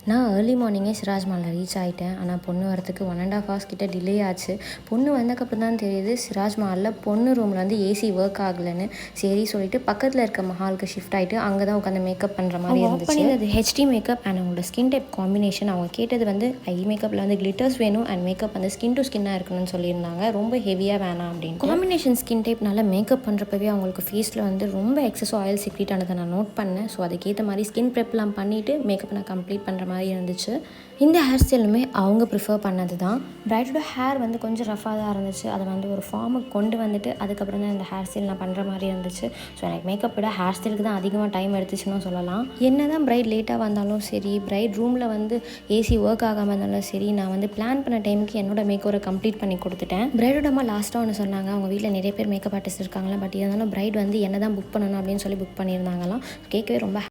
நான் ஏர்லி மார்னிங்கே சிராஜ் மாலில் ரீச் ஆகிட்டேன். ஆனால் பொண்ணு வரத்துக்கு 1.5 ஹவர்ஸ் கிட்ட டிலே ஆச்சு. பொண்ணு வந்தக்கப்புறம் தான் தெரியுது சிராஜ் மாலில் பொண்ணு ரூமில் வந்து ஏசி ஒர்க் ஆகலைன்னு. சரி சொல்லிட்டு பக்கத்தில் இருக்க மஹாலுக்கு ஷிஃப்ட் ஆகிட்டு அங்கே தான் உட்காந்து மேக்கப் பண்ணுற மாதிரி இருந்துச்சு. பண்ணியிருந்தது ஹெச்டி மேக்கப் அண்ட் அவங்களோட ஸ்கின் டைப் காம்பினேஷன். அவங்க கேட்டது வந்து ஐ மேக்கப்பில் வந்து கிளிட்டர்ஸ் வேணும் அண்ட் மேக்கப் வந்து ஸ்கின் டு ஸ்கின்னாக இருக்கணும்னு சொல்லியிருந்தாங்க. ரொம்ப ஹெவியாக வேணாம் அப்படின்னு. காம்பினேஷன் ஸ்கின் டைப்னால மேக்கப் பண்ணுறப்பவே அவங்களுக்கு ஃபேஸில் வந்து ரொம்ப எக்ஸஸ் ஆயில் செக்ரீட் ஆனதை நான் நோட் பண்ணேன். ஸோ அதுக்கேற்ற மாதிரி ஸ்கின் ப்ரெப்லாம் பண்ணிவிட்டு மேக்கப் நான் கம்ப்ளீட் பண்ணுற மாதிரி இருந்துச்சு. இந்த ஹேர் ஸ்டைலுமே அவங்க ப்ரிஃபர் பண்ணது தான். பிரைடோட ஹேர் வந்து கொஞ்சம் ரஃபாக தான் இருந்துச்சு. அதை வந்து ஒரு ஃபார்முக்கு கொண்டு வந்துட்டு அதுக்கப்புறம் தான் இந்த ஹேர் ஸ்டைல் நான் பண்ணுற மாதிரி இருந்துச்சு. ஸோ எனக்கு மேக்கப் விட ஹேர் ஸ்டைலுக்கு தான் அதிகமாக டைம் எடுத்துச்சுன்னு சொல்லலாம். என்ன தான் பிரைட் லேட்டாக வந்தாலும் சரி, பிரைட் ரூமில் வந்து ஏசி ஒர்க் ஆகாமல் இருந்தாலும் சரி, நான் வந்து பிளான் பண்ண டைமுக்கு என்னோட மேக்கோரை கம்ப்ளீட் பண்ணி கொடுத்துட்டேன். பிரைடோட அம்மா லாஸ்ட்டாக ஒன்று சொன்னாங்க, அவங்க வீட்டில் நிறைய பேர் மேக்கப் ஆர்டிஸ்ட் இருக்காங்களா, பட் இருந்தாலும் பிரைட் வந்து என்ன தான் புக் பண்ணணும் அப்படின்னு சொல்லி புக் பண்ணியிருந்தாங்களாம். கேட்கவே ரொம்ப